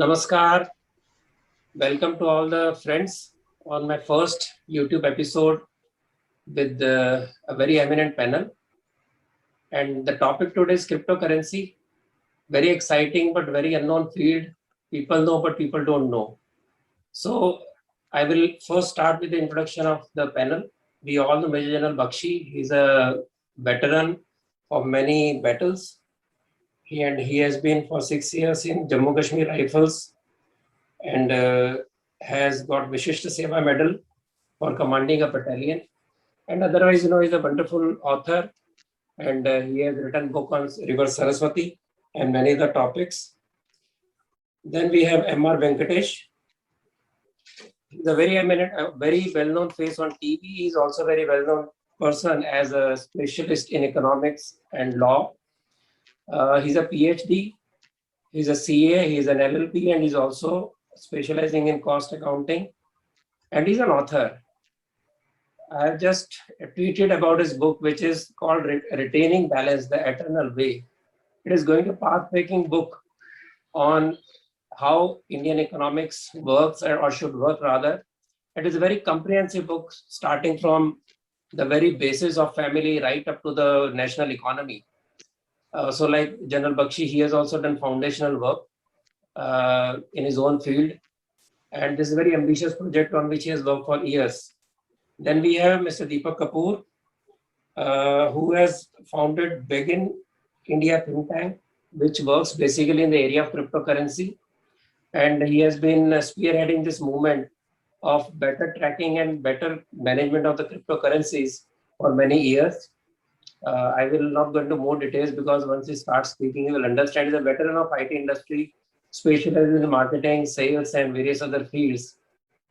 Namaskar. Welcome to all the friends on my first YouTube episode with a very eminent panel. And the topic today is cryptocurrency. Very exciting but very unknown field. People know but people don't know. So I will first start with the introduction of the panel. We all know Major General Bakshi. He's a veteran of many battles. He has been for 6 years in Jammu Kashmir Rifles and has got Vishisht Seva Medal for commanding a battalion. And otherwise, he's a wonderful author and he has written book on River Saraswati and many other topics. Then we have M.R. Venkatesh. He's a very eminent, very well-known face on TV. He's also a very well-known person as a specialist in economics and law. He's a PhD. He's a CA. He's an LLP, and he's also specializing in cost accounting. And he's an author. I have just tweeted about his book, which is called Retaining Balance, the Eternal Way. It is going to path-breaking book on how Indian economics works or should work rather. It is a very comprehensive book starting from the very basis of family right up to the national economy. So like General Bakshi, he has also done foundational work in his own field. And this is a very ambitious project on which he has worked for years. Then we have Mr. Deepak Kapoor, who has founded Begin India think tank, which works basically in the area of cryptocurrency. And he has been spearheading this movement of better tracking and better management of the cryptocurrencies for many years. I will not go into more details because once he starts speaking, he will understand. He's a veteran of IT industry, specializes in marketing, sales, and various other fields.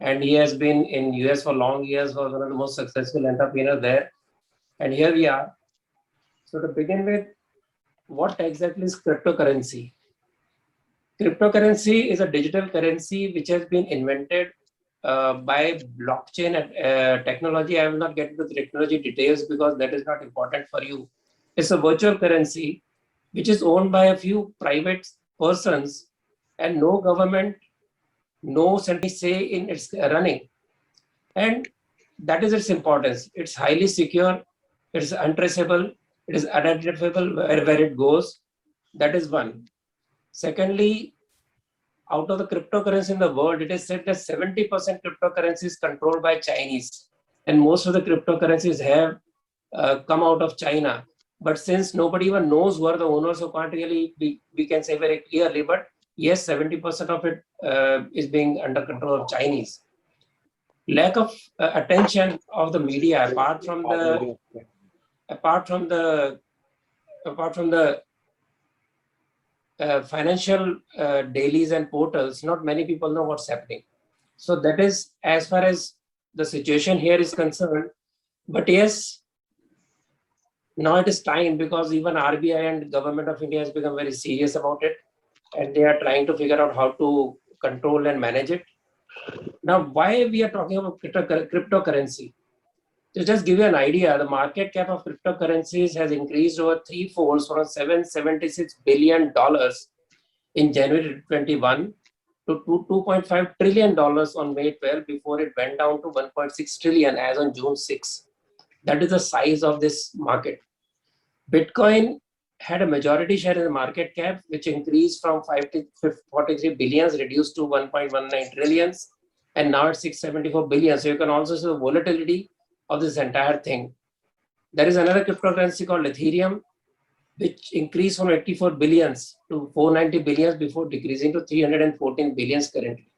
And he has been in US for long years, was one of the most successful entrepreneurs there. And here we are. So to begin with, what exactly is cryptocurrency? Cryptocurrency is a digital currency which has been invented by blockchain technology. I will not get into the technology details because that is not important for you. It's a virtual currency which is owned by a few private persons and no government, no central say in its running. And that is its importance. It's highly secure, it's untraceable, it is identifiable where it goes. That is one. Secondly, out of the cryptocurrency in the world, it is said that 70% cryptocurrency is controlled by Chinese. And most of the cryptocurrencies have come out of China. But since nobody even knows who are the owners, so can't really, we can say very clearly, but yes, 70% of it is being under control of Chinese. Lack of attention of the media, apart from the financial dailies and portals, not many people know what's happening. So that is as far as the situation here is concerned. But yes, now it is time because even RBI and Government of India has become very serious about it. And they are trying to figure out how to control and manage it. Now, why we are talking about cryptocurrency? To just give you an idea, the market cap of cryptocurrencies has increased over threefold from $776 billion in January 21 to $2.5 trillion on May 12 before it went down to 1.6 trillion as on June 6. That is the size of this market. Bitcoin had a majority share in the market cap, which increased from 43 billions, reduced to 1.19 trillions, and now it's 674 billion. So you can also see the volatility of this entire thing. There is another cryptocurrency called Ethereum, which increased from 84 billions to 490 billions before decreasing to 314 billions currently.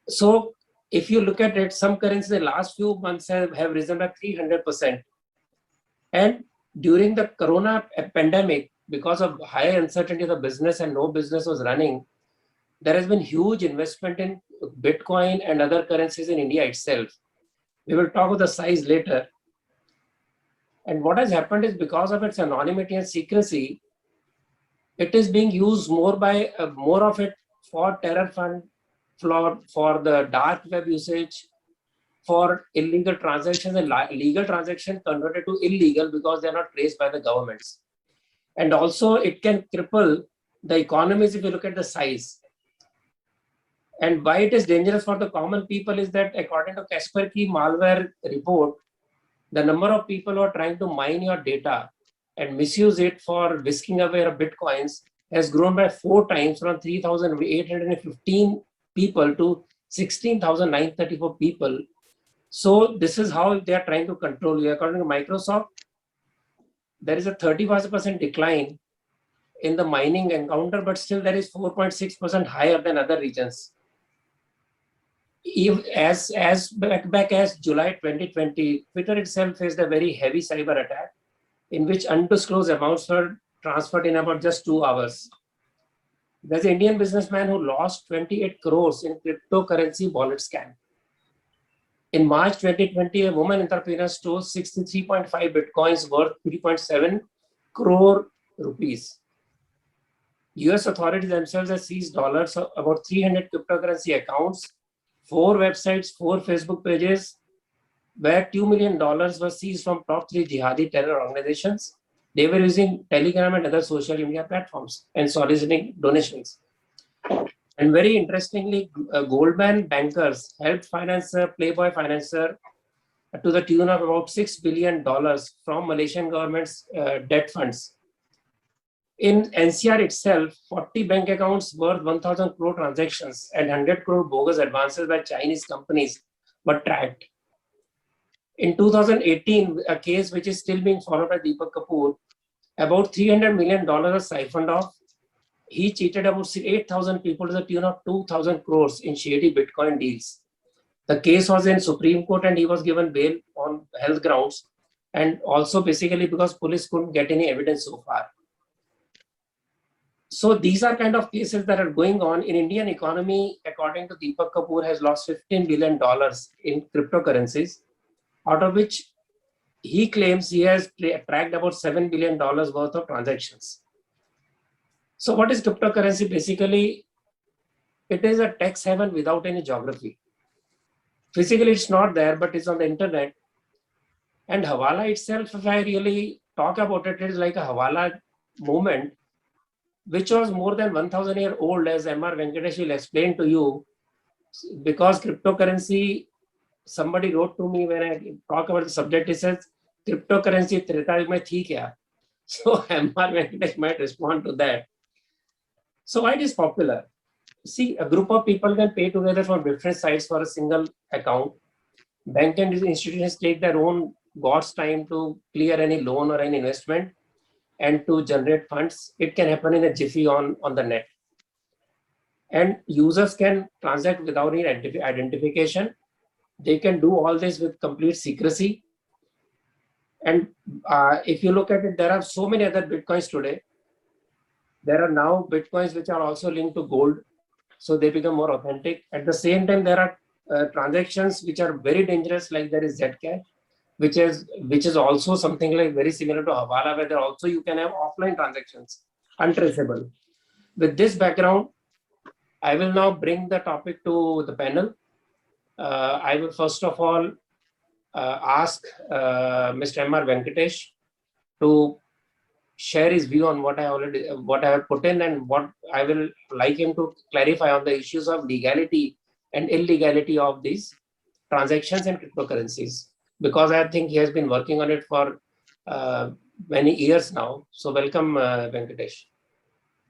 So if you look at it, some currencies in the last few months have risen by 300%. And during the corona pandemic, because of high uncertainty of the business and no business was running, there has been huge investment in Bitcoin and other currencies in India itself. We will talk about the size later. And what has happened is because of its anonymity and secrecy, it is being used more by more of it for terror fund, for the dark web usage, for illegal transactions, and legal transactions converted to illegal because they are not traced by the governments. And also it can cripple the economies, if you look at the size. And why it is dangerous for the common people is that according to Kaspersky malware report, the number of people who are trying to mine your data and misuse it for whisking away your bitcoins has grown by 4 times, from 3,815 people to 16,934 people. So this is how they are trying to control you. According to Microsoft, there is a 35% decline in the mining encounter, but still there is 4.6% higher than other regions. As back as July 2020, Twitter itself faced a very heavy cyber attack in which undisclosed amounts were transferred in about just 2 hours. There's an Indian businessman who lost 28 crores in cryptocurrency wallet scam. In March 2020, a woman entrepreneur stole 63.5 bitcoins worth 3.7 crore rupees. US authorities themselves have seized dollars of about 300 cryptocurrency accounts, 4 websites, 4 Facebook pages, where $2 million were seized from top 3 jihadi terror organizations. They were using Telegram and other social media platforms and soliciting donations. And very interestingly, Goldman bankers helped finance Playboy Financer to the tune of about $6 billion from Malaysian government's debt funds. In NCR itself, 40 bank accounts worth 1,000 crore transactions and 100 crore bogus advances by Chinese companies were tracked. In 2018, a case which is still being followed by Deepak Kapoor, about $300 million was siphoned off. He cheated about 8,000 people to the tune of 2,000 crores in shady Bitcoin deals. The case was in Supreme Court and he was given bail on health grounds, and also basically because police couldn't get any evidence so far. So these are kind of cases that are going on in Indian economy. According to Deepak Kapoor, has lost $15 billion in cryptocurrencies, out of which he claims he has tracked about $7 billion worth of transactions. So what is cryptocurrency? Basically, it is a tax haven without any geography. Physically, it's not there, but it's on the internet. And Hawala itself, if I really talk about it, it is like a Hawala movement, which was more than 1,000 years old, as M.R. Venkatesh will explain to you, because cryptocurrency, somebody wrote to me when I talk about the subject, he says, cryptocurrency Treta Yug mein thi kya? So M.R. Venkatesh might respond to that. So why it is popular? See, a group of people can pay together from different sites for a single account. Bank and institutions take their own God's time to clear any loan or any investment and to generate funds. It can happen in a jiffy on the net. And users can transact without any identification. They can do all this with complete secrecy. And if you look at it, there are so many other Bitcoins today. There are now Bitcoins which are also linked to gold, so they become more authentic. At the same time, there are transactions which are very dangerous, like there is Zcash, which is also something like very similar to Hawala, where there also you can have offline transactions, untraceable. With this background, I will now bring the topic to the panel. I will first of all ask Mr. M.R. Venkatesh to share his view on what I have put in, and what I will like him to clarify on the issues of legality and illegality of these transactions and cryptocurrencies, because I think he has been working on it for many years now. So welcome, Venkatesh.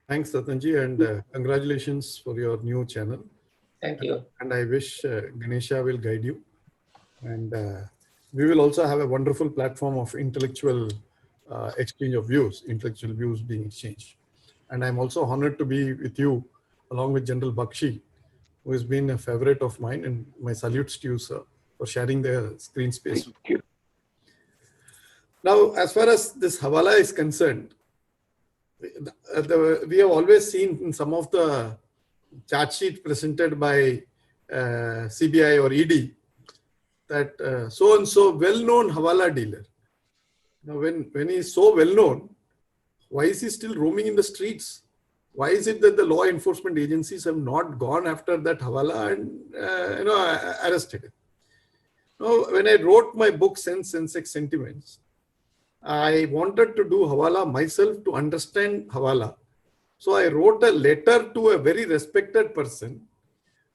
Thanks, Ratanji, and congratulations for your new channel. Thank you. And I wish Ganesha will guide you. And we will also have a wonderful platform of intellectual exchange of views, intellectual views being exchanged. And I'm also honored to be with you along with General Bakshi, who has been a favorite of mine, and my salutes to you, sir, for sharing the screen space. Thank you. Now, as far as this Hawala is concerned, we have always seen in some of the charge sheets presented by CBI or ED that so-and-so well-known Hawala dealer. Now, when he is so well-known, why is he still roaming in the streets? Why is it that the law enforcement agencies have not gone after that Hawala and arrested him? Now, when I wrote my book, Sense Sensex Sentiments, I wanted to do Hawala myself to understand Hawala, So I wrote a letter to a very respected person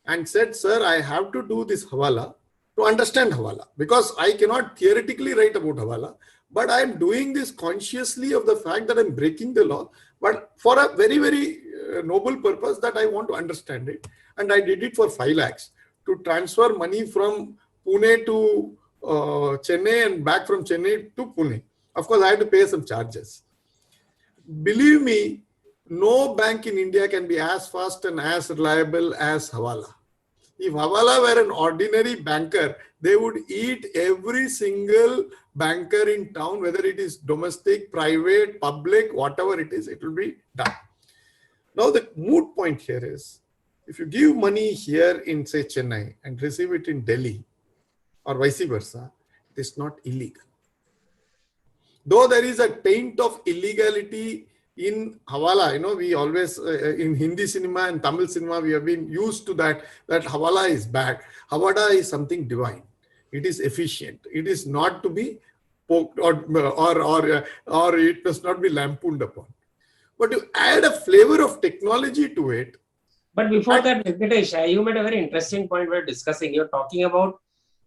and said, sir, I have to do this Hawala to understand Hawala, because I cannot theoretically write about Hawala, but I am doing this consciously of the fact that I'm breaking the law, but for a very, very noble purpose that I want to understand it. And I did it for 5 lakhs to transfer money from Pune to Chennai and back from Chennai to Pune. Of course, I had to pay some charges. Believe me, no bank in India can be as fast and as reliable as Hawala. If Hawala were an ordinary banker, they would eat every single banker in town, whether it is domestic, private, public, whatever it is, it will be done. Now, the moot point here is, if you give money here in, say, Chennai and receive it in Delhi or vice versa, it is not illegal. Though there is a taint of illegality in Hawala, we always, in Hindi cinema and Tamil cinema, we have been used to that Hawala is bad. Hawala is something divine. It is efficient. It is not to be poked or it must not be lampooned upon. But to add a flavor of technology to it. But before that, Venkatesh, you made a very interesting point we're discussing. You're talking about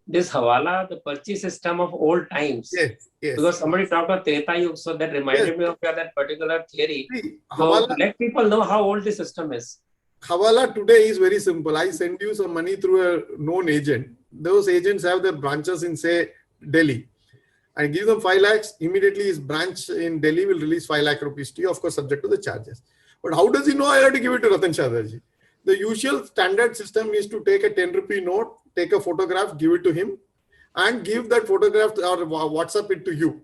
this Hawala, the purchase system of old times. Yes. Because somebody talked about Treta Yuga, so that reminded me of that particular theory. See, so let people know how old the system is. Hawala today is very simple. I send you some money through a known agent. Those agents have their branches in, say, Delhi. I give them 5 lakhs. Immediately his branch in Delhi will release 5 lakh rupees to you, of course, subject to the charges. But how does he know I have to give it to Ratan Shadaji? The usual standard system is to take a 10 rupee note, take a photograph, give it to him, and give that photograph or WhatsApp it to you,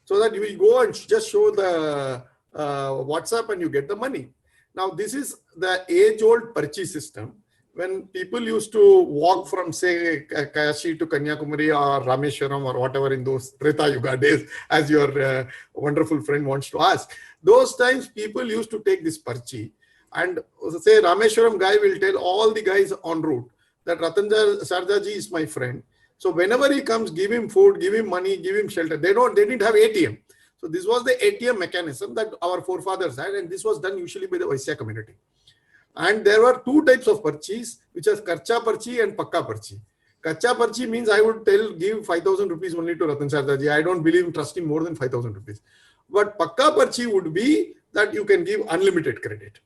so that you will go and just show the WhatsApp and you get the money. Now, this is the age-old purchase system. When people used to walk from, say, Kashi to Kanyakumari or Rameshwaram or whatever in those Treta Yuga days, as your wonderful friend wants to ask, those times people used to take this parchi, and say Rameshwaram guy will tell all the guys en route that Ratan Sardaji is my friend. So whenever he comes, give him food, give him money, give him shelter. They didn't have ATM. So this was the ATM mechanism that our forefathers had, and this was done usually by the Vaisya community. And there were 2 types of purchase, which is Kacha Parchi and Pakka Parchi. Kacha Parchi means I would give 5,000 rupees only to Ratan Sardaji. I don't believe in trusting more than 5,000 rupees. But Pakka Parchi would be that you can give unlimited credit.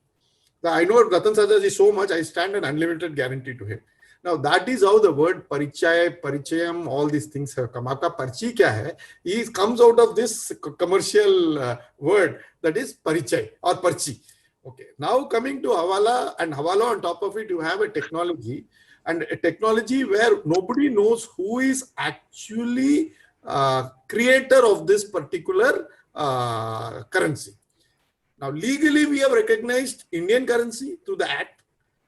I know Ratan Sardaji so much, I stand an unlimited guarantee to him. Now, that is how the word Parichay, Parichayam, all these things have come. Aapka Parchi kya hai? It comes out of this commercial word, that is Parichay or Parchi. Okay. Now, coming to Hawala, and Hawala on top of it, you have a technology, and a technology where nobody knows who is actually creator of this particular currency. Now, legally, we have recognized Indian currency through the Act.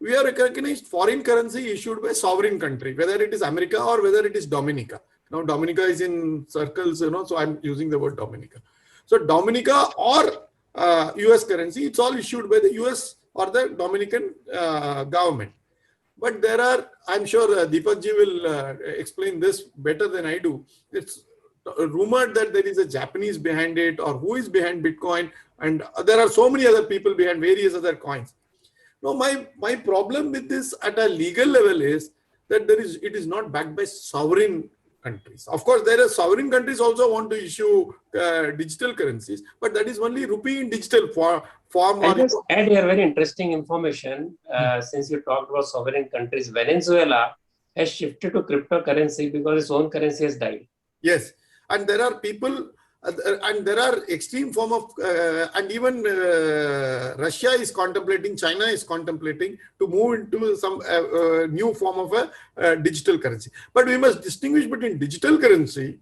We have recognized foreign currency issued by sovereign country, whether it is America or whether it is Dominica. Now, Dominica is in circles, so I'm using the word Dominica. So, Dominica or US currency, it's all issued by the US or the Dominican government. But there are, I'm sure Deepak ji will explain this better than I do. It's rumored that there is a Japanese behind it, or who is behind Bitcoin, and there are so many other people behind various other coins. Now, my problem with this at a legal level is that it is not backed by sovereign countries. Of course, there are sovereign countries also want to issue digital currencies, but that is only rupee in digital form. I just add here very interesting information. Since you talked about sovereign countries, Venezuela has shifted to cryptocurrency because its own currency has died. Yes, and there are people. And there are extreme form of, and even Russia is contemplating, China is contemplating to move into some new form of a digital currency. But we must distinguish between digital currency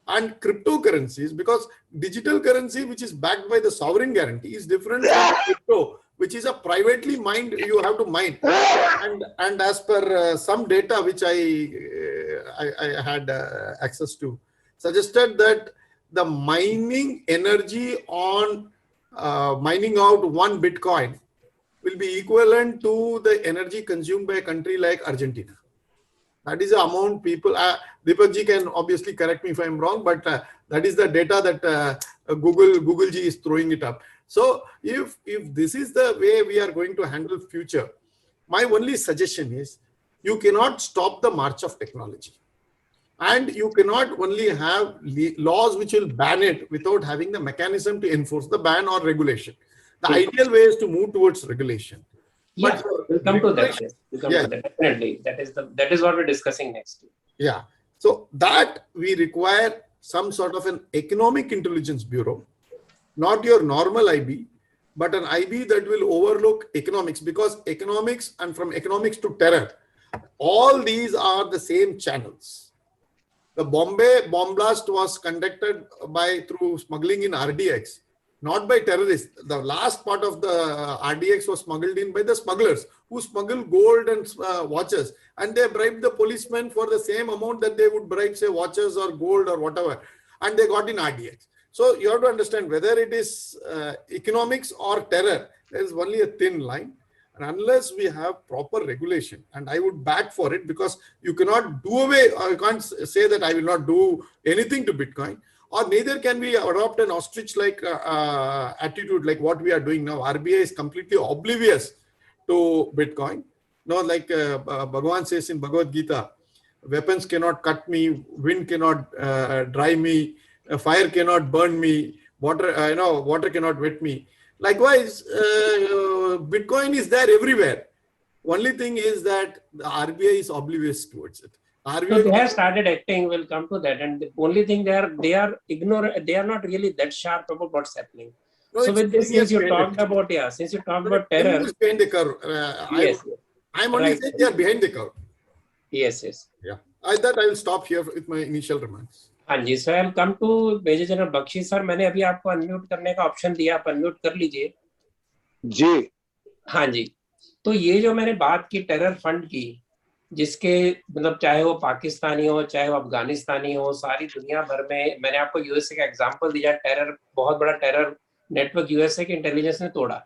and cryptocurrencies, because digital currency, which is backed by the sovereign guarantee, is different from crypto, which is a privately mined, you have to mine. And as per some data which I had access to, suggested that the mining energy on mining out 1 Bitcoin will be equivalent to the energy consumed by a country like Argentina. That is the amount people, Deepak ji can obviously correct me if I'm wrong, but that is the data that Google ji is throwing it up. So if this is the way we are going to handle future, my only suggestion is you cannot stop the march of technology. And you cannot only have laws which will ban it without having the mechanism to enforce the ban or regulation. The ideal way is to move towards regulation. Yeah, we'll come to that. Yes, we'll come yeah, to that. Definitely. That is what we're discussing next. yeah. So that we require some sort of an economic intelligence bureau, not your normal IB, but an IB that will overlook economics, because economics and from economics to terror, all these are the same channels. The Bombay bomb blast was conducted through smuggling in RDX, not by terrorists. The last part of the RDX was smuggled in by the smugglers who smuggle gold and watches, and they bribed the policemen for the same amount that they would bribe, say, watches or gold or whatever, and they got in RDX. So you have to understand whether it is economics or terror. There is only a thin line. And unless we have proper regulation, and I would back for it, because you cannot do away, or you can't say that I will not do anything to Bitcoin, or neither can we adopt an ostrich-like attitude like what we are doing now. RBI is completely oblivious to Bitcoin. No, like Bhagavan says in Bhagavad Gita, weapons cannot cut me, wind cannot dry me, fire cannot burn me, water cannot wet me. Likewise, Bitcoin is there everywhere. Only thing is that the RBI is oblivious towards it. RBI, so they have started acting. We'll come to that. And the only thing they are ignorant. They are not really that sharp about what's happening. no, So with this, since you talked about terror, behind the curve. yes, I'm only saying they are behind the curve. yes. Yeah, I thought I will stop here with my initial remarks. हाँ जी sir, I come to major general Bakshi sir. मैंने अभी आपको unmute करने का option दिया, आप unmute कर लीजिए जी। हाँ जी। तो ये जो मैंने बात की टेरर फंड की, जिसके मतलब चाहे वो पाकिस्तानी हो, चाहे वो अफगानिस्तानी हो, सारी दुनिया भर में, मैंने आपको यूएसए का एग्जांपल दिया, टेरर, बहुत बड़ा टेरर नेटवर्क यूएसए के इंटेलिजेंस ने तोड़ा।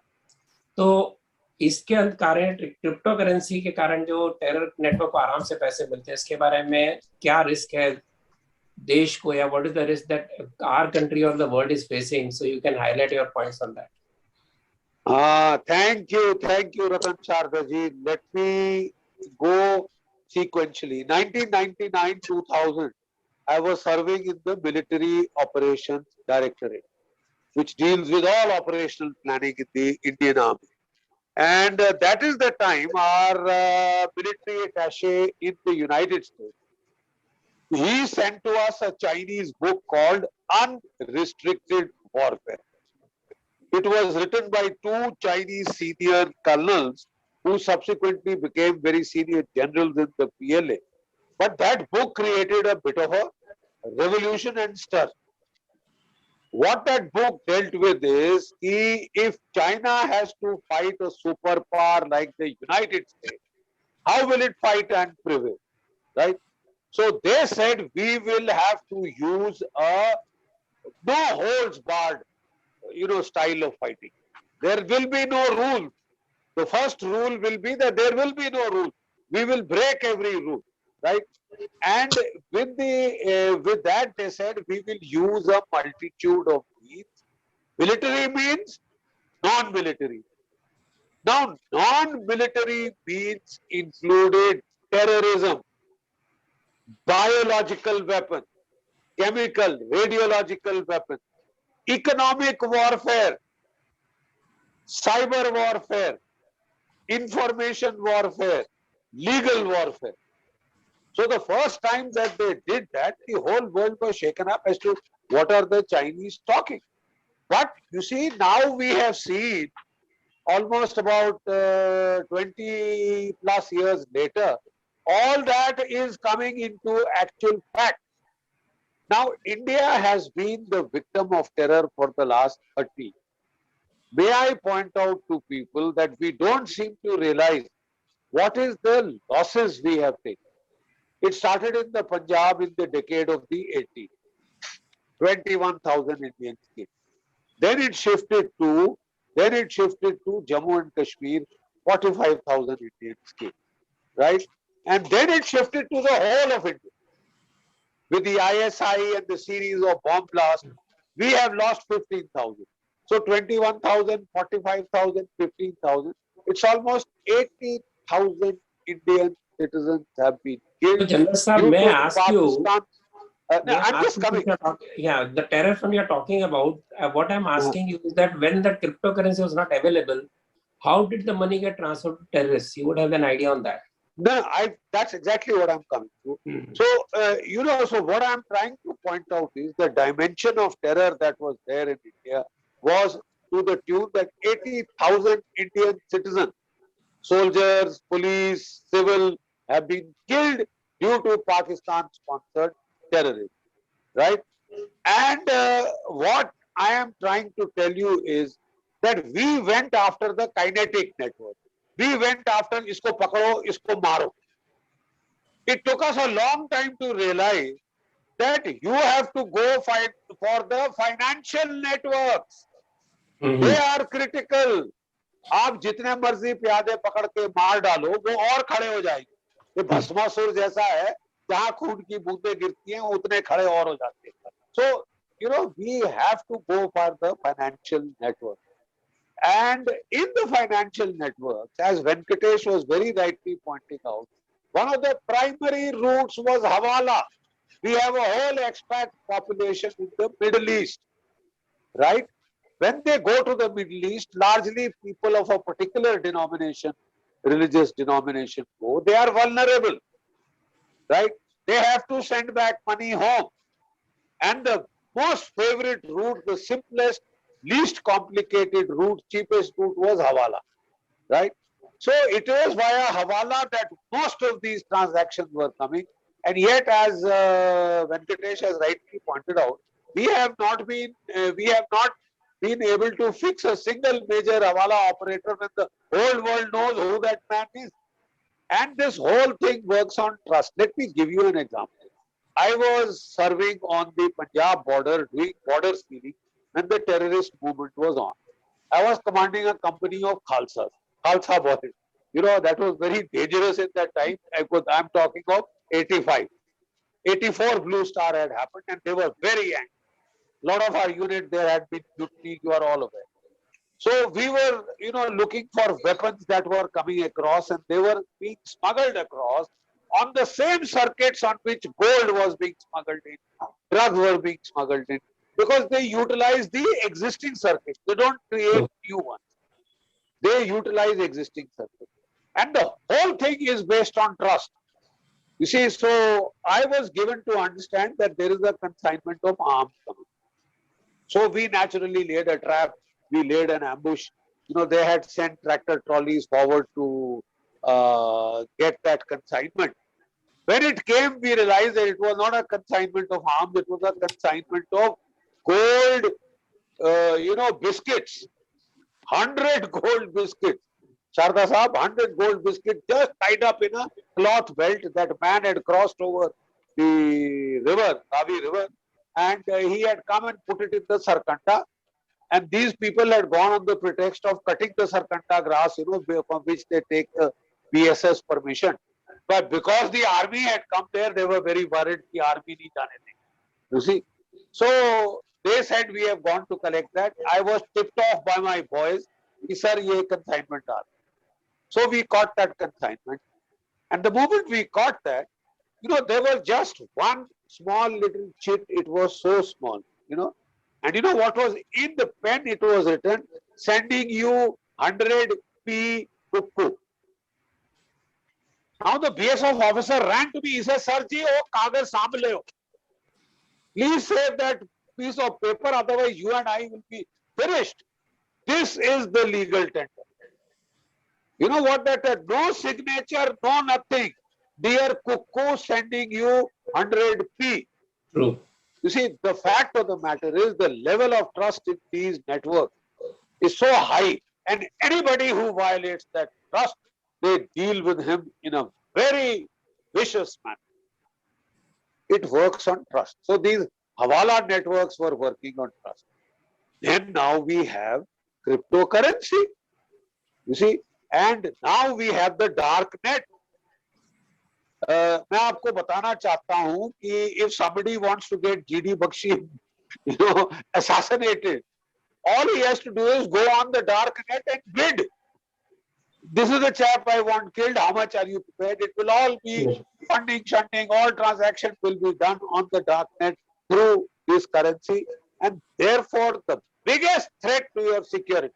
तो इसके कारण क्रिप्टो करेंसी के कारण जो टेरर नेटवर्क को आराम से पैसे मिलते हैं, इसके बारे में क्या रिस्क है देश को, या what is the risk that our country और the world is facing? So you can highlight your points on that. Thank you, Ratan Sharda ji. Let me go sequentially. 1999-2000, I was serving in the Military Operations Directorate, which deals with all operational planning in the Indian Army. And that is the time our military attaché in the United States, he sent to us a Chinese book called Unrestricted Warfare. It was written by two Chinese senior colonels who subsequently became very senior generals in the PLA. But that book created a bit of a revolution and stir. What that book dealt with is, if China has to fight a superpower like the United States, how will it fight and prevail, right? So they said we will have to use a no holds barred, style of fighting. There will be no rule. The first rule will be that there will be no rule. We will break every rule, right? And with that, they said we will use a multitude of means. Military means, non-military. Now, non-military means included terrorism, biological weapons, chemical, radiological weapons, economic warfare, cyber warfare, information warfare, legal warfare. So the first time that they did that, the whole world was shaken up as to what are the Chinese talking. But you see, now we have seen almost about 20 plus years later, all that is coming into actual fact. Now, India has been the victim of terror for the last 30. May I point out to people that we don't seem to realize what is the losses we have taken. It started in the Punjab in the decade of the 80s, 21,000 Indians came. Then it shifted to Jammu and Kashmir, 45,000 Indians came, right? And then it shifted to the whole of India. With the ISI and the series of bomb blasts, we have lost 15,000. So 21,000, 45,000, 15,000. It's almost 80,000 Indian citizens have been So, killed General Saab, due may I to ask you, Pakistan. No, I'm just coming. yeah, the terror fund you're talking about, what I'm asking you is that when the cryptocurrency was not available, how did the money get transferred to terrorists? You would have an idea on that. No, that's exactly what I'm coming to. So, so what I'm trying to point out is the dimension of terror that was there in India was to the tune that 80,000 Indian citizens, soldiers, police, civil, have been killed due to Pakistan-sponsored terrorism, right? And what I am trying to tell you is that we went after the kinetic network. We went after isko pakdo, isko maro. It took us a long time to realize that you have to go fight for the financial networks. They are critical. आप जितने मर्जी प्यादे पकड़ के मार डालो वो और खड़े हो जाएंगे। ये भस्मासुर जैसा है, जहां खून की बूंदें गिरती हैं उतने खड़े और हो जाते हैं। So, we have to go for the financial network. And in the financial networks, as Venkatesh was very rightly pointing out, one of the primary routes was Hawala. We have a whole expat population in the Middle East, right? When they go to the Middle East, largely people of a particular denomination, religious denomination go, they are vulnerable, right? They have to send back money home. And the most favorite route, the simplest, least complicated route, cheapest route was Hawala, right? So it was via Hawala that most of these transactions were coming. And yet, as Venkatesh has rightly pointed out, we have not been able to fix a single major Hawala operator when the whole world knows who that man is. And this whole thing works on trust. Let me give you an example. I was serving on the Punjab border, doing border sealing when the terrorist movement was on. I was commanding a company of Khalsa boys. That was very dangerous at that time. I'm talking of 85. 84 Blue Star had happened and they were very angry. A lot of our unit there had been mutiny, you are all aware. So we were, looking for weapons that were coming across and they were being smuggled across on the same circuits on which gold was being smuggled in, drugs were being smuggled in, because they utilize the existing circuits. They don't create new ones. They utilize existing circuits. And the whole thing is based on trust. You see, so I was given to understand that there is a consignment of arms coming. So we naturally laid a trap, we laid an ambush. They had sent tractor trolleys forward to get that consignment. When it came, we realized that it was not a consignment of arms, it was a consignment of gold, biscuits. 100 gold biscuits. Sharda Sahab, 100 gold biscuits just tied up in a cloth belt that man had crossed over the river, Ravi river, and he had come and put it in the Sarkanda. And these people had gone on the pretext of cutting the Sarkanda grass, from which they take the BSS permission. But because the army had come there, they were very worried the army nahi jaane denge. You see? So they said we have gone to collect that. I was tipped off by my boys. Sir, ye consignment are. So we caught that consignment. And the moment we caught that, there was just one small little chit. It was so small, And you know what was in the pen? It was written, sending you 100p Kukku. Now the BSF officer ran to me. He said, Sir ji, oh kagaz saamb le ho. Please save that piece of paper, otherwise you and I will be finished. This is the legal tender. You know what that is? No signature, no nothing. Dear Kukku, sending you 100p. True. You see, the fact of the matter is the level of trust in these networks is so high, and anybody who violates that trust, they deal with him in a very vicious manner. It works on trust. So these Hawala networks were working on trust. Then now we have cryptocurrency, you see, and now we have the dark net. मैं आपको बताना चाहता हूं कि if somebody wants to get GD Bakshi, assassinated, All he has to do is go on the dark net and bid. This is the chap I want killed. How much are you prepared? It will all be funding, shunting, all transactions will be done on the dark net through this currency. And therefore, the biggest threat to your security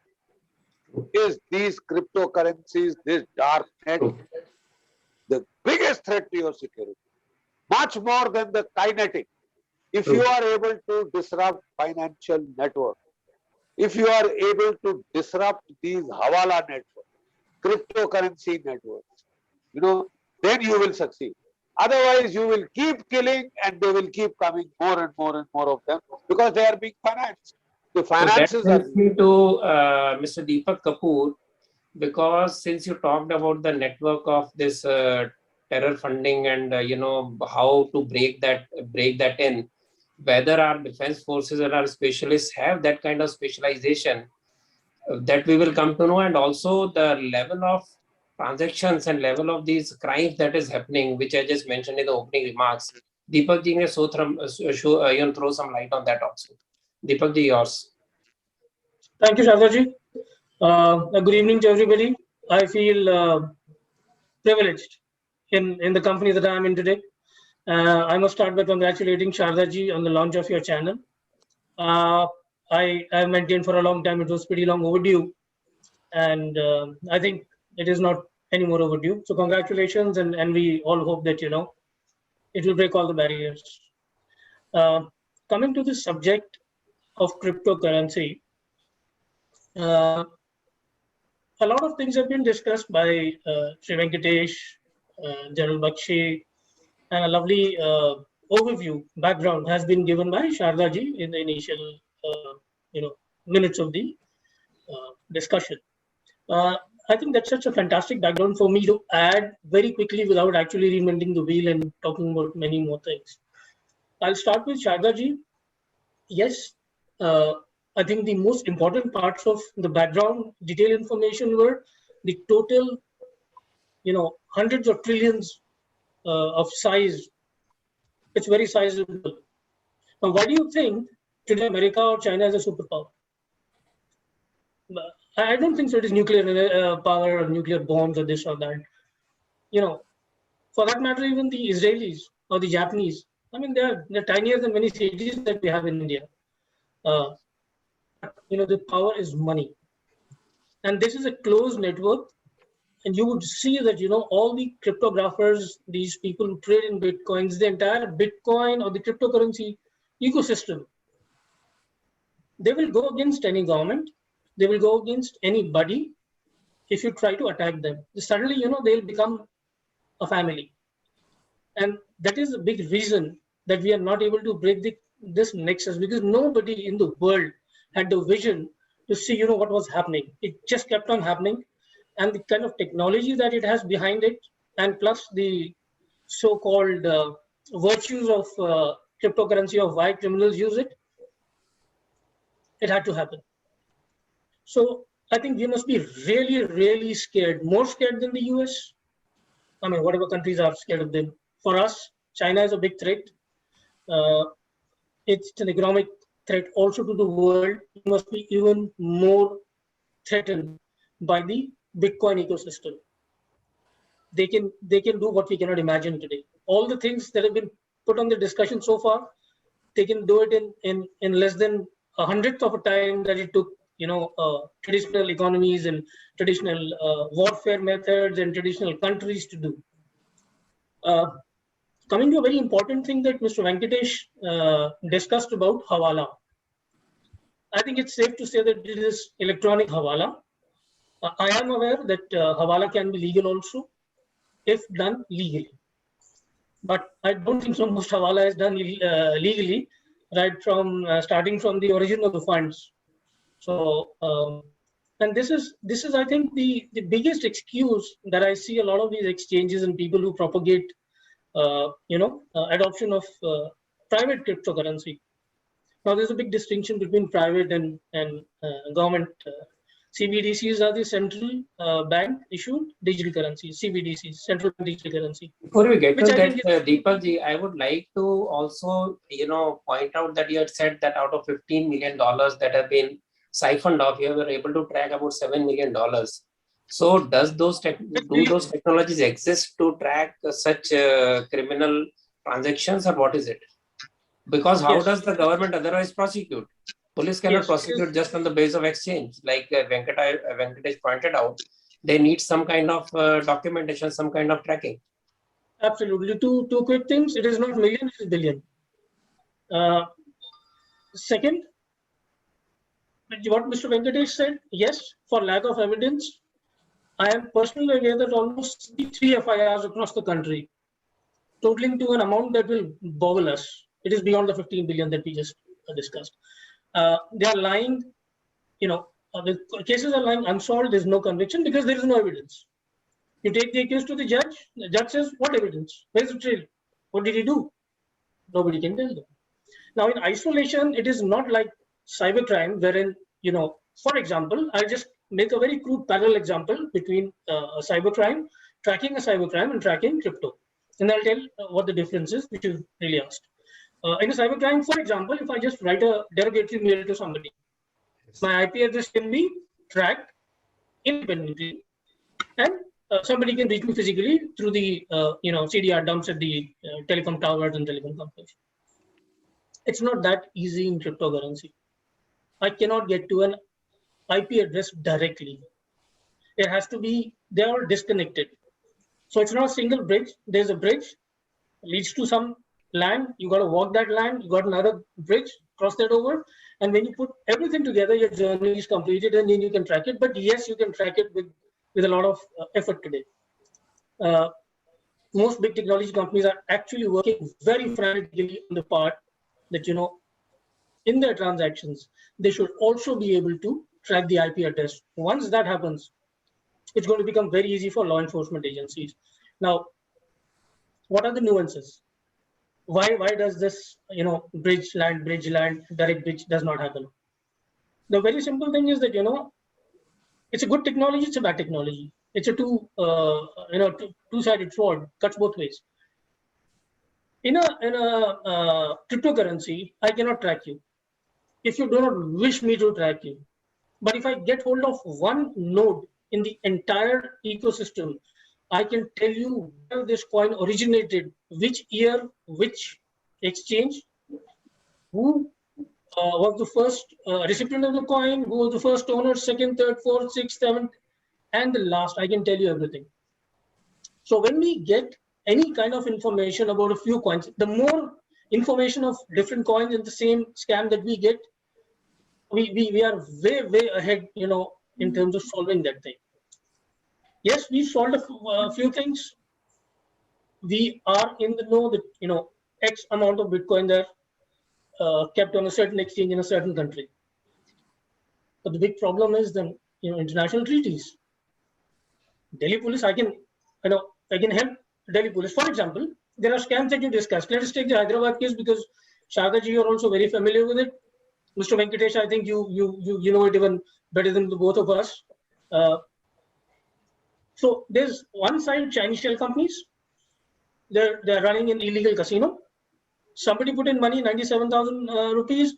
is these cryptocurrencies, this dark net, the biggest threat to your security, much more than the kinetic. If you are able to disrupt financial network, if you are able to disrupt these Hawala networks, cryptocurrency networks, then you will succeed. Otherwise, you will keep killing and they will keep coming more and more and more of them because they are being financed. The finances so that are. brings me to Mr. Deepak Kapoor, because since you talked about the network of this terror funding and how to break that in, whether our defense forces and our specialists have that kind of specialization, that we will come to know, and also the level of transactions and level of these crimes that is happening, which I just mentioned in the opening remarks. Deepak ji, throw some light on that also. Deepak ji, yours. Thank you, Shardaji. Good evening to everybody. I feel privileged in the company that I am in today. I must start by congratulating Shardaji on the launch of your channel. I have maintained for a long time it was pretty long overdue, and I think it is not any more overdue. So congratulations, and we all hope that it will break all the barriers. Coming to the subject of cryptocurrency, a lot of things have been discussed by Sri Venkatesh, General Bakshi, and a lovely overview background has been given by Shardaji in the initial minutes of the discussion. I think that's such a fantastic background for me to add very quickly without actually reinventing the wheel and talking about many more things. I'll start with Shardaji. Yes, I think the most important parts of the background detailed information were the total, hundreds of trillions of size. It's very sizable. Now, why do you think today America or China is a superpower? I don't think so. It is nuclear power or nuclear bombs or this or that. For that matter, even the Israelis or the Japanese, I mean, they're tinier than many cities that we have in India. The power is money. And this is a closed network. And you would see that, all the cryptographers, these people who trade in Bitcoins, the entire Bitcoin or the cryptocurrency ecosystem, they will go against any government. They will go against anybody if you try to attack them. Suddenly, they'll become a family. And that is a big reason that we are not able to break this nexus, because nobody in the world had the vision to see, what was happening. It just kept on happening. And the kind of technology that it has behind it, and plus the so-called virtues of cryptocurrency, of why criminals use it, it had to happen. So I think we must be really, really scared, more scared than the US. I mean, whatever countries are scared of them. For us, China is a big threat. It's an economic threat also to the world. We must be even more threatened by the Bitcoin ecosystem. They can do what we cannot imagine today. All the things that have been put on the discussion so far, they can do it in less than 1/100th of a time that it took traditional economies and traditional warfare methods and traditional countries to do. Coming to a very important thing that Mr. Venkatesh discussed about Hawala. I think it's safe to say that it is electronic Hawala. I am aware that Hawala can be legal also, if done legally. But I don't think so most Hawala is done legally, right from starting from the origin of the funds. So, and this is I think the biggest excuse that I see a lot of these exchanges and people who propagate, adoption of private cryptocurrency. Now, there's a big distinction between private and government. CBDCs are the central bank issued digital currencies. CBDCs, central bank digital currency. Before we get to that, Deepak ji, I would like to also, point out that you had said that out of $15 million that have been siphoned off. You were able to track about $7 million. So do those technologies exist to track such criminal transactions, or what is it? Because how Yes. does the government otherwise prosecute? Police cannot Yes, prosecute just on the basis of exchange. Like Venkatesh pointed out, they need some kind of documentation, some kind of tracking. Absolutely. Two quick things. It is not million, it is billion. Second, what Mr. Venkatesh said, yes, for lack of evidence, I am personally aware that almost 3 FIRs across the country, totaling to an amount that will boggle us. It is beyond the 15 billion that we just discussed. They are lying, the cases are lying unsolved. There's no conviction because there is no evidence. You take the accused to the judge says, what evidence? Where's the trail? What did he do? Nobody can tell them. Now, in isolation, it is not like cybercrime, wherein, for example, I'll just make a very crude parallel example between a cybercrime, tracking a cybercrime and tracking crypto. And I'll tell what the difference is, which you really asked. In a cybercrime, for example, if I just write a derogatory mail to somebody, my IP address can be tracked independently, and somebody can reach me physically through the CDR dumps at the telecom towers and telecom companies. It's not that easy in cryptocurrency. I cannot get to an IP address directly. It has to be, they're all disconnected. So it's not a single bridge. There's a bridge, leads to some land. You got to walk that land. You got another bridge, cross that over. And when you put everything together, your journey is completed and then you can track it. But yes, you can track it with a lot of effort today. Most big technology companies are actually working very frantically on the part that, in their transactions, they should also be able to track the IP address. Once that happens, it's going to become very easy for law enforcement agencies. Now, what are the nuances? Why does this, bridge land, direct bridge does not happen? The very simple thing is that, it's a good technology, it's a bad technology. It's a two-sided sword, cuts both ways. In a cryptocurrency, I cannot track you if you do not wish me to track you. But if I get hold of one node in the entire ecosystem, I can tell you where this coin originated, which year, which exchange, who was the first recipient of the coin, who was the first owner, second, third, fourth, sixth, seventh, and the last. I can tell you everything. So when we get any kind of information about a few coins, the more information of different coins in the same scam that we get, we are way ahead, in terms of solving that thing. Yes, we solved a few things. We are in the know that, X amount of Bitcoin there kept on a certain exchange in a certain country. But the big problem is then, international treaties. Delhi police, I can help Delhi police. For example, there are scams that you discussed. Let us take the Hyderabad case because Sharda ji, you're also very familiar with it. Mr. Venkatesh, I think you know it even better than the both of us. So there's one side, Chinese shell companies. They're running an illegal casino. Somebody put in money, 97,000 rupees,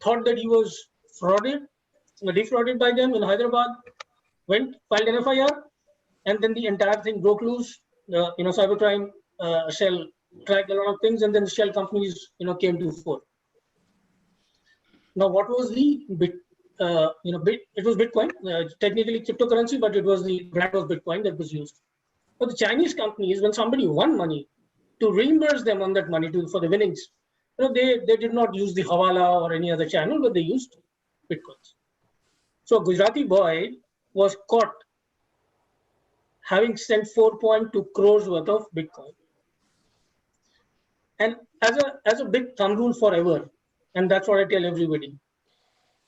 thought that he was defrauded by them in Hyderabad, went, filed an FIR, and then the entire thing broke loose. Cybercrime shell tracked a lot of things, and then the shell companies, came to fore. Now, what was the it was Bitcoin, technically cryptocurrency, but it was the brand was Bitcoin that was used. But the Chinese companies, when somebody won money, to reimburse them on that money for the winnings, they did not use the Hawala or any other channel, but they used Bitcoins. So a Gujarati boy was caught having sent 4.2 crores worth of Bitcoin. And as a big thumb rule forever, and that's what I tell everybody,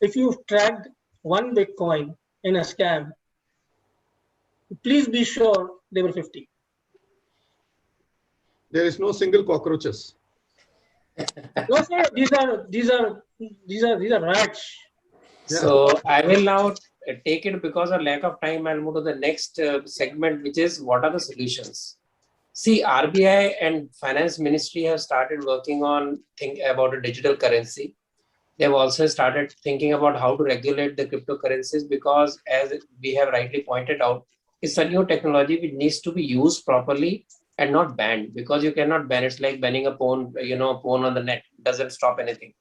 if you've tracked one Bitcoin in a scam, please be sure they were 50. There is no single cockroaches. No, sir, these are rats. So I will now take it because of lack of time. I'll move to the next segment, which is what are the solutions? See, RBI and Finance Ministry have started working on think about a digital currency. they've also started thinking about how to regulate the cryptocurrencies, because as we have rightly pointed out, it's a new technology which needs to be used properly and not banned, because you cannot ban. It's like banning a phone, phone on the net doesn't stop anything.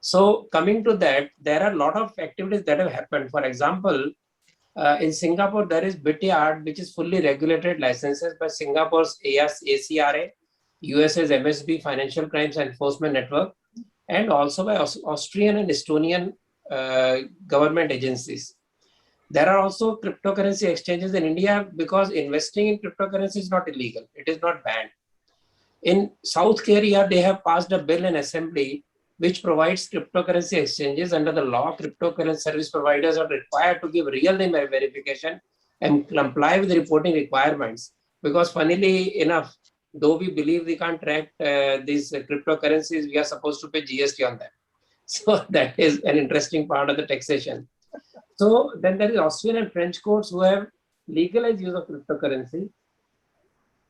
So coming to that, there are a lot of activities that have happened. For example, in Singapore, there is BitYard, which is fully regulated licenses by Singapore's ACRA, US's MSB Financial Crimes Enforcement Network, and also by Austrian and Estonian government agencies. There are also cryptocurrency exchanges in India, because investing in cryptocurrency is not illegal. It is not banned. In South Korea, they have passed a bill in assembly which provides cryptocurrency exchanges. Under the law, cryptocurrency service providers are required to give real name verification and comply with the reporting requirements. Because funnily enough, though we believe we can't track these cryptocurrencies, we are supposed to pay GST on them. So that is an interesting part of the taxation. So then there is Austrian and French courts who have legalized use of cryptocurrency.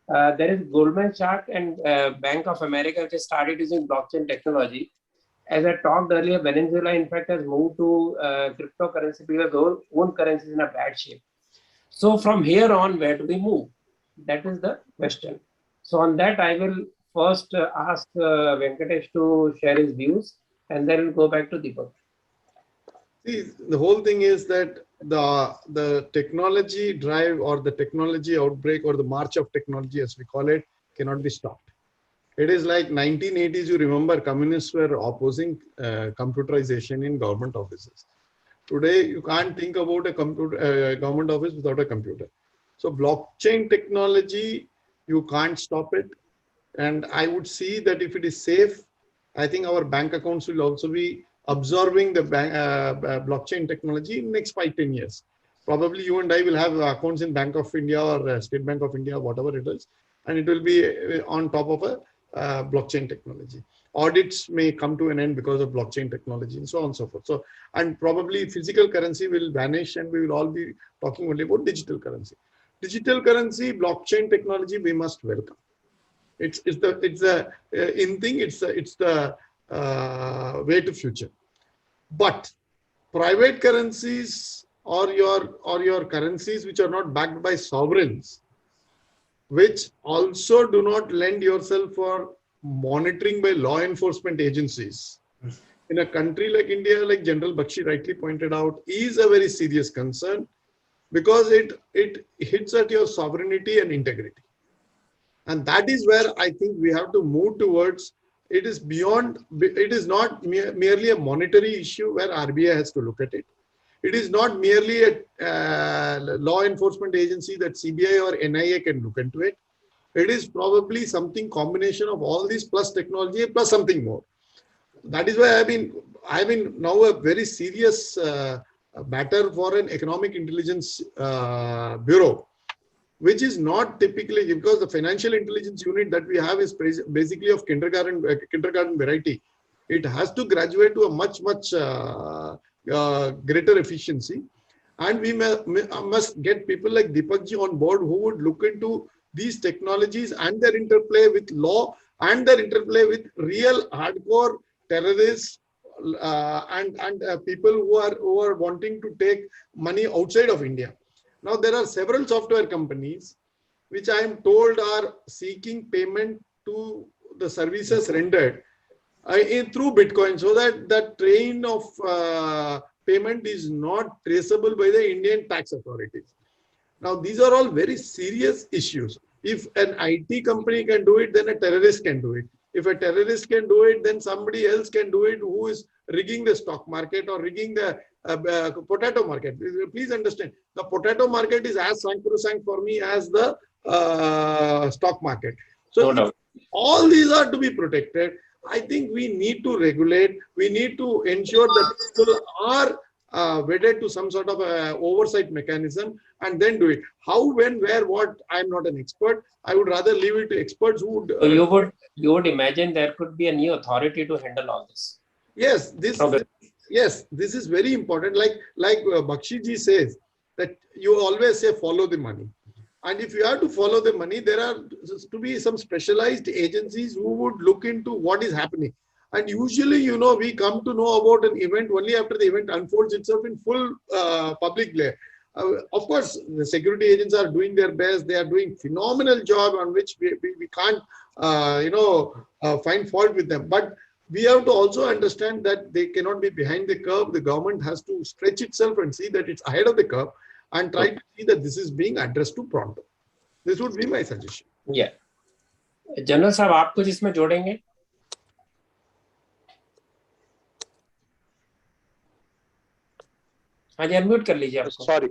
There is Goldman Sachs and Bank of America, which has started using blockchain technology. As I talked earlier, Venezuela, in fact, has moved to cryptocurrency because their own currency is in a bad shape. So from here on, where do we move? That is the question. So on that, I will first ask Venkatesh to share his views, and then we'll go back to Deepak. See, the whole thing is that the technology drive or the technology outbreak or the march of technology, as we call it, cannot be stopped. It is like 1980s, you remember, communists were opposing computerization in government offices. Today, you can't think about a government office without a computer. So blockchain technology, you can't stop it. And I would see that if it is safe, I think our bank accounts will also be absorbing the blockchain technology in the next 5-10 years. Probably you and I will have accounts in Bank of India or State Bank of India, whatever it is, and it will be on top of a blockchain technology. Audits may come to an end because of blockchain technology and so on and so forth. So, and probably physical currency will vanish and we will all be talking only about digital currency. Digital currency, blockchain technology, we must welcome. It's the way to future. But private currencies or your currencies which are not backed by sovereigns, which also do not lend yourself for monitoring by law enforcement agencies, in a country like India, like General Bakshi rightly pointed out, is a very serious concern, because it hits at your sovereignty and integrity. And that is where I think we have to move towards. It is beyond, it is not merely a monetary issue where RBI has to look at it. It is not merely a law enforcement agency that CBI or NIA can look into it. It is probably something combination of all these plus technology plus something more. That is why I've been now a very serious matter for an economic intelligence bureau, which is not typically, because the financial intelligence unit that we have is basically of kindergarten variety. It has to graduate to a much greater efficiency, and we must get people like Deepakji on board who would look into these technologies and their interplay with law and their interplay with real hardcore terrorists and people who are wanting to take money outside of India. Now, there are several software companies which I am told are seeking payment to the services rendered through Bitcoin, so that the train of payment is not traceable by the Indian tax authorities. Now, these are all very serious issues. If an IT company can do it, then a terrorist can do it. If a terrorist can do it, then somebody else can do it who is rigging the stock market or rigging the potato market. Please understand, the potato market is as sacrosanct for me as the stock market. So no, all these are to be protected. I think we need to regulate. We need to ensure that people are wedded to some sort of oversight mechanism, and then do it. How, when, where, what? I'm not an expert. I would rather leave it to experts who would. So you would imagine there could be a new authority to handle all this. Yes, this is very important. Like Bakshi ji says that you always say follow the money, and if you have to follow the money, there are to be some specialized agencies who would look into what is happening. And usually, we come to know about an event only after the event unfolds itself in full public glare. Of course, the security agents are doing their best. They are doing phenomenal job on which we can't, find fault with them. But we have to also understand that they cannot be behind the curve. The government has to stretch itself and see that it's ahead of the curve and try to see that this is being addressed to pronto. This would be my suggestion. Yeah. General साहब आप कुछ इसमें जोड़ेंगे? हाँ जी, unmute कर लीजिए आपको. Sorry.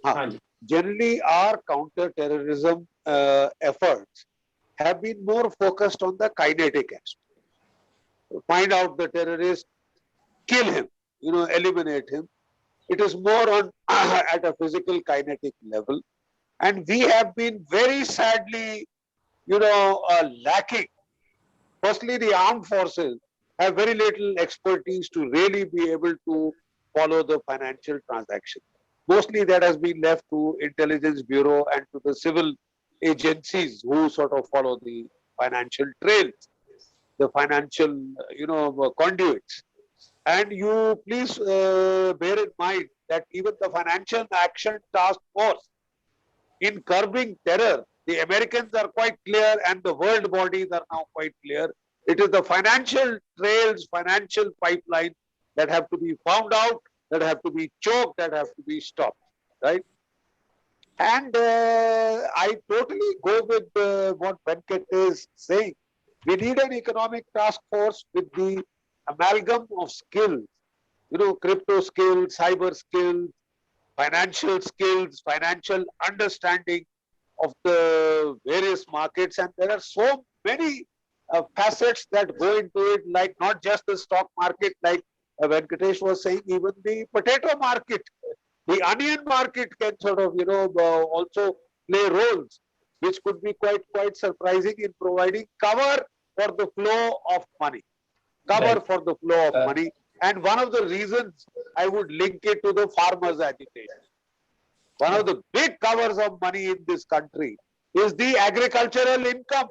हाँ जी. Generally, our counter-terrorism efforts have been more focused on the kinetic aspect. Find out the terrorist, kill him, eliminate him. It is more on at a physical kinetic level. And we have been very sadly, lacking. Firstly, the armed forces have very little expertise to really be able to follow the financial transactions. Mostly that has been left to intelligence bureau and to the civil agencies who sort of follow the financial trails, the financial, conduits. And you please bear in mind that even the Financial Action Task Force in curbing terror, the Americans are quite clear and the world bodies are now quite clear. It is the financial trails, financial pipelines that have to be found out, that have to be choked, that have to be stopped, right? And I totally go with what Venkat is saying. We need an economic task force with the amalgam of skills, crypto skills, cyber skills, financial understanding of the various markets. And there are so many facets that go into it, like not just the stock market, like Venkatesh was saying, even the potato market, the onion market can sort of, also play roles, which could be quite surprising in providing cover for the flow of money. For the flow of money. And one of the reasons I would link it to the farmers' agitation. One of the big covers of money in this country is the agricultural income.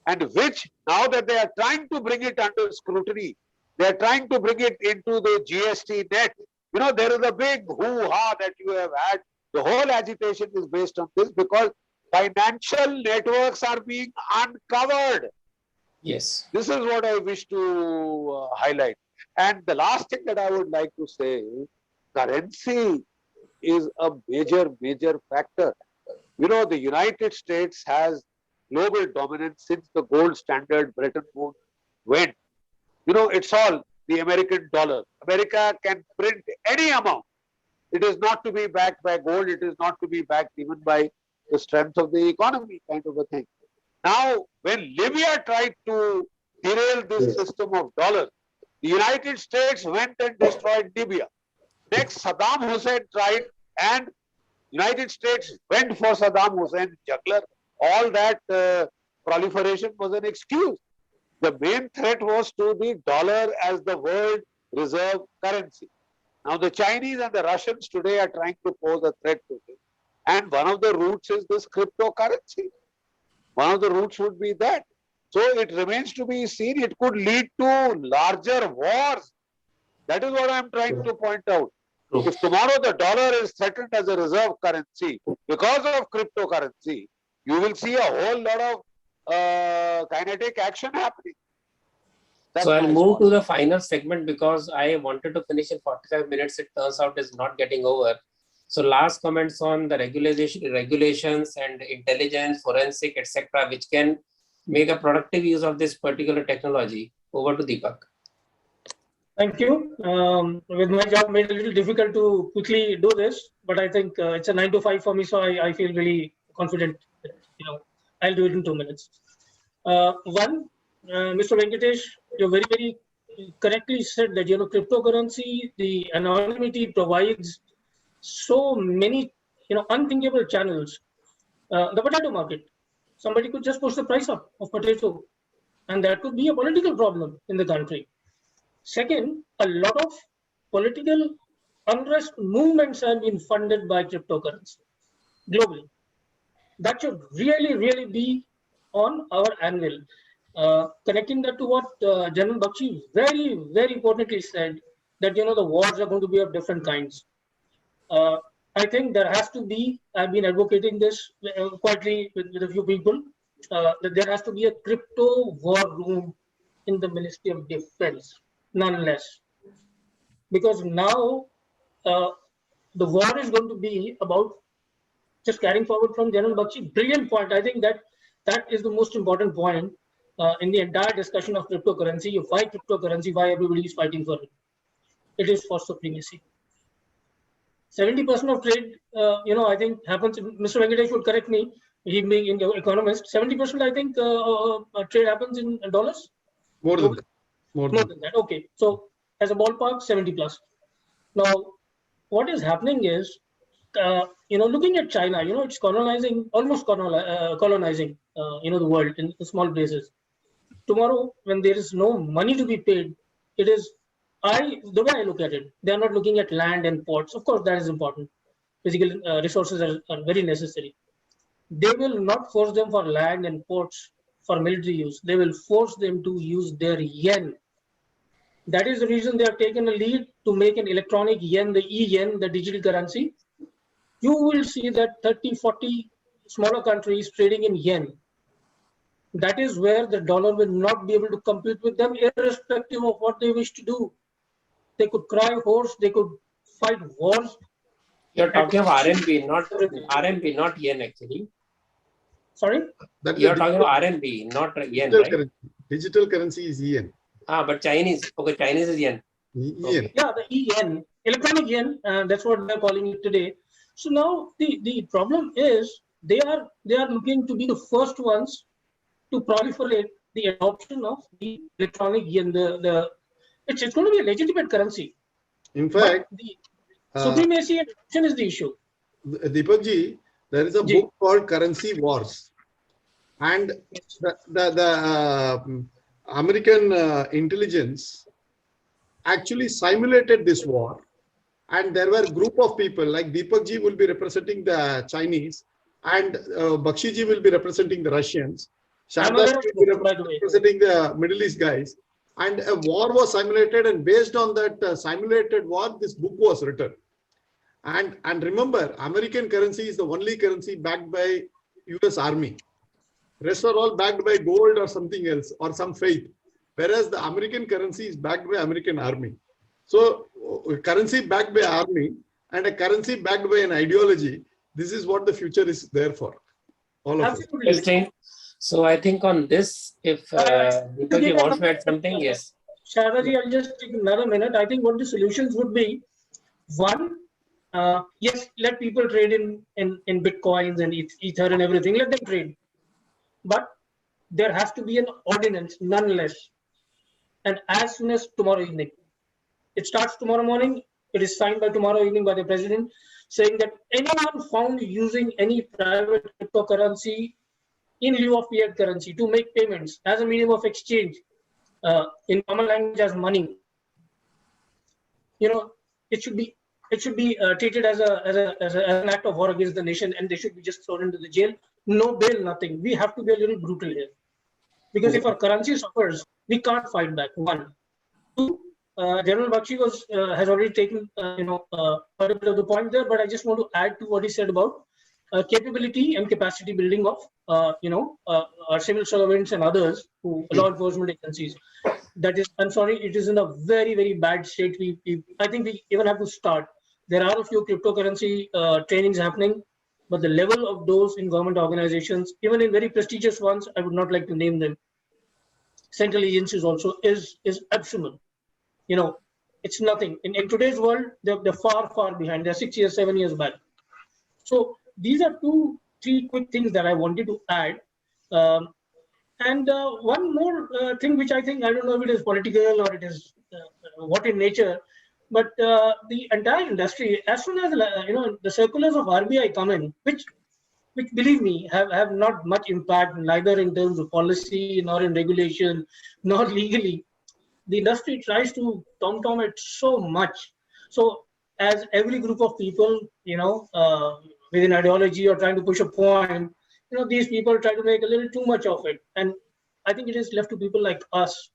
And which, now that they are trying to bring it under scrutiny, they are trying to bring it into the GST net. There is a big hoo-ha that you have had. The whole agitation is based on this because financial networks are being uncovered. Yes. This is what I wish to highlight. And the last thing that I would like to say, currency is a major factor. The United States has global dominance since the gold standard Bretton Woods went. It's all the American dollar. America can print any amount. It is not to be backed by gold. It is not to be backed even by the strength of the economy, kind of a thing. Now, when Libya tried to derail this system of dollars, the United States went and destroyed Libya. Next, Saddam Hussein tried, and United States went for Saddam Hussein's jugular. All that proliferation was an excuse. The main threat was to the dollar as the world reserve currency. Now, the Chinese and the Russians today are trying to pose a threat to it. And one of the routes is this cryptocurrency. One of the routes would be that. So it remains to be seen. It could lead to larger wars. That is what I am trying to point out. If tomorrow the dollar is threatened as a reserve currency because of cryptocurrency, you will see a whole lot of kinetic action happening. So I'll move to the final segment because I wanted to finish in 45 minutes. It turns out it's not getting over. So last comments on the regulations and intelligence, forensic, etc., which can make a productive use of this particular technology. Over to Deepak. Thank you. With my job made it a little difficult to quickly do this, but I think it's a 9 to 5 for me, so I feel really confident that, I'll do it in 2 minutes. Mr. Venkatesh, you very correctly said that, cryptocurrency, the anonymity provides so many, unthinkable channels. The potato market, somebody could just push the price up of potato, and that could be a political problem in the country. Second, a lot of political unrest movements have been funded by cryptocurrency globally. That should really be on our anvil. Connecting that to what General Bakshi very, very importantly said, that the wars are going to be of different kinds. I think there has to be, I've been advocating this quietly with a few people, that there has to be a crypto war room in the Ministry of Defense, none less. Because now uh, the war is going to be about just carrying forward from General Bakshi. Brilliant point. I think that is the most important point in the entire discussion of cryptocurrency. Why cryptocurrency? Why everybody is fighting for it? It is for supremacy. 70% of trade, I think happens. Mr. Venkatesh would correct me. He being an economist. 70%, I think, trade happens in dollars. More than that. More More than than that. Okay. So as a ballpark, 70 plus. Now, what is happening is, looking at China, it's colonizing, almost colonizing, the world in small places. Tomorrow, when there is no money to be paid, it is, the way I look at it, they are not looking at land and ports. Of course, that is important. Physical resources are very necessary. They will not force them for land and ports for military use. They will force them to use their yen. That is the reason they have taken a lead to make an electronic yen, the e-yen, the digital currency. You will see that 30, 40 smaller countries trading in yen. That is where the dollar will not be able to compete with them, irrespective of what they wish to do. They could cry horse, they could fight wars. You're talking of RMB, not yen actually. Sorry? that. You're talking about RMB, not yen, Digital right? currency. Digital currency is yen. But Chinese. Okay, Chinese is yen. Yen. Okay. Yeah, the yen, electronic yen, that's what they're calling it today. So now the problem is they are looking to be the first ones to proliferate the adoption of the electronic yen. It's going to be a legitimate currency. In But fact, the supremacy and adoption is the issue. Deepakji, there is a book called Currency Wars. And the American intelligence actually simulated this war. And there were a group of people like Deepakji will be representing the Chinese and Bakshiji will be representing the Russians. Sharda will be representing the Middle East guys. And a war was simulated, and based on that simulated war, this book was written. And remember, American currency is the only currency backed by US Army. Rest are all backed by gold or something else or some faith. Whereas the American currency is backed by American Army. So currency backed by army and a currency backed by an ideology, this is what the future is there for. All of us. Interesting. So I think on this, if Deepakji wants to add something, yes. Shardaji, I'll just take another minute. I think what the solutions would be, one, yes, let people trade in Bitcoins and Ether and everything, let them trade. But there has to be an ordinance, none less. And as soon as tomorrow evening, it starts tomorrow morning, it is signed by tomorrow evening by the president, saying that anyone found using any private cryptocurrency in lieu of fiat currency to make payments as a medium of exchange, in common language as money, it should be treated as an act of war against the nation, and they should be just thrown into the jail. No bail, nothing. We have to be a little brutal here, because if our currency suffers, we can't fight back. One, two. General Bakshi has already taken quite a bit of the point there, but I just want to add to what he said about capability and capacity building of our civil servants and others, law enforcement agencies. That is, I'm sorry, it is in a very, very bad state. I think we even have to start. There are a few cryptocurrency trainings happening, but the level of those in government organizations, even in very prestigious ones, I would not like to name them, central agencies also, is abysmal. It's nothing. In today's world, they're far, far behind. They're 6 years, 7 years back. So these are 2-3 quick things that I wanted to add. And one more thing, which I think, I don't know if it is political or it is what in nature, but the entire industry, as soon as the circulars of RBI come in, which believe me, have not much impact, neither in terms of policy, nor in regulation, nor legally. The industry tries to tom-tom it so much. So as every group of people, with an ideology or trying to push a point, these people try to make a little too much of it. And I think it is left to people like us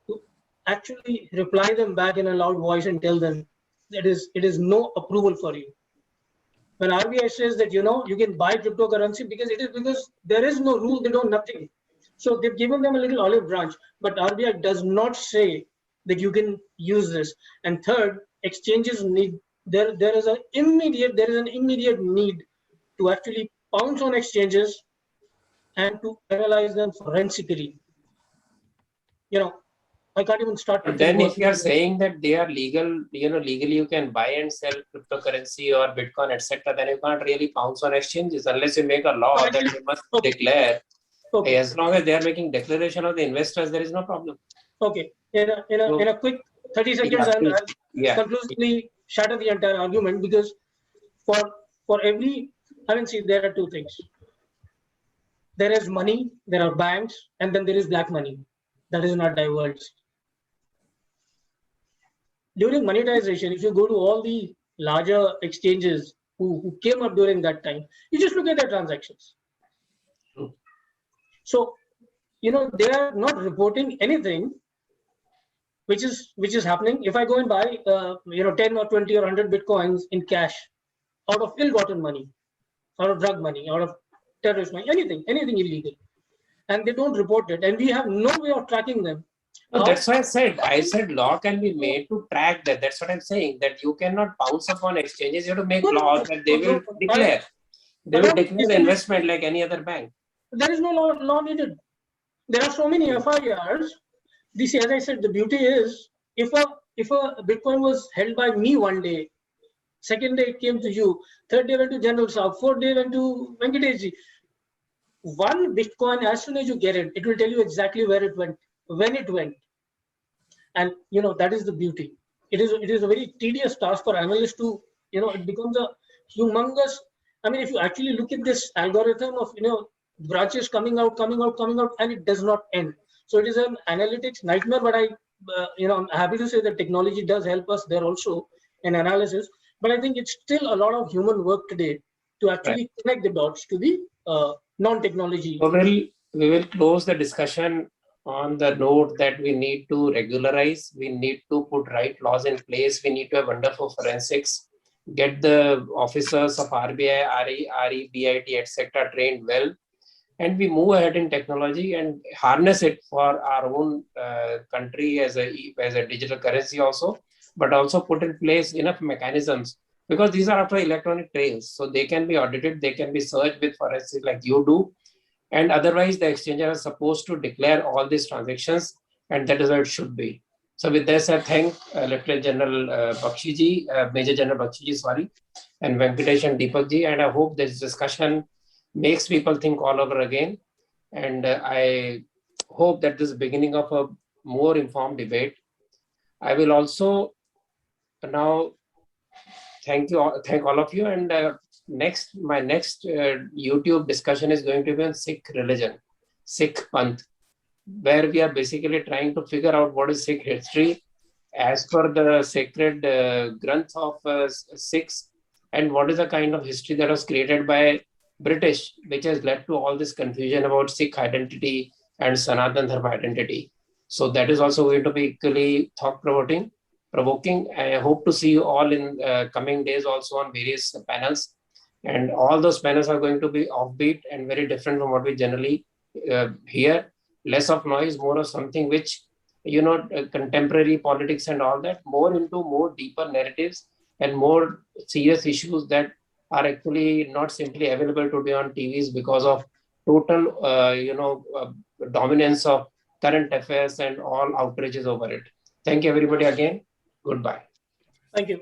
to actually reply them back in a loud voice and tell them that it is no approval for you. When RBI says that, you can buy cryptocurrency because there is no rule, they know nothing. So they've given them a little olive branch, but RBI does not say that you can use this. And third, exchanges need, there is an immediate need to actually pounce on exchanges and to analyze them forensically. I can't even start to But think then what if you are saying that they are legal, legally you can buy and sell cryptocurrency or Bitcoin, etc., then you can't really pounce on exchanges unless you make a law that actually, they must okay, declare. okay, As long as they are making declaration of the investors, there is no problem. okay. In a quick 30 seconds, Yeah, I'll yeah. conclusively shatter the entire argument, because for every, see, there are two things. There is money, there are banks, and then there is black money. That is not diverged. During monetization, if you go to all the larger exchanges who came up during that time, you just look at their transactions. So, they are not reporting anything which is happening. If I go and buy 10 or 20 or 100 bitcoins in cash out of ill-gotten money, out of drug money, out of terrorist money, anything illegal, and they don't report it, and we have no way of tracking them. No, that's why I said law can be made to track that. That's what I'm saying, that you cannot pounce upon exchanges. You have to make laws that they will declare. They will declare the investment like any other bank. There is no law needed. There are so many FIRs. This, as I said, the beauty is if a Bitcoin was held by me one day, second day it came to you, third day went to General Saab, fourth day went to Venkateshji. One Bitcoin, as soon as you get it, it will tell you exactly where it went, when it went. And that is the beauty. It is a very tedious task for analysts to, it becomes a humongous. If you actually look at this algorithm of branches coming out, and it does not end. So it is an analytics nightmare. But I'm happy to say that technology does help us there also in analysis. But I think it's still a lot of human work today to actually connect the dots to the non-technology. So we will close the discussion on the note that we need to regularize, we need to put right laws in place, we need to have wonderful forensics, get the officers of RBI, RE, BIT, etc. trained well, and we move ahead in technology and harness it for our own country as a digital currency also, but also put in place enough mechanisms, because these are after electronic trails, so they can be audited, they can be searched with forensics like you do. And otherwise, the exchanges are supposed to declare all these transactions, and that is how it should be. So with this, I thank Lieutenant General Bakshi, Major General Bakshi, sorry, and Venkatesh and Deepak ji, and I hope this discussion makes people think all over again. And I hope that this is the beginning of a more informed debate. I will also now thank all of you, and my next YouTube discussion is going to be on Sikh religion, Sikh Panth, where we are basically trying to figure out what is Sikh history as per the sacred Granth of Sikhs, and what is the kind of history that was created by British, which has led to all this confusion about Sikh identity and Sanatan Dharma identity. So that is also going to be equally thought-provoking. I hope to see you all in coming days also on various panels, and all those panels are going to be offbeat and very different from what we generally hear. Less of noise, more of something which contemporary politics and all that, more into more deeper narratives and more serious issues that are actually not simply available today on TVs because of total dominance of current affairs and all outrages over it. Thank you everybody again. Goodbye. Thank you.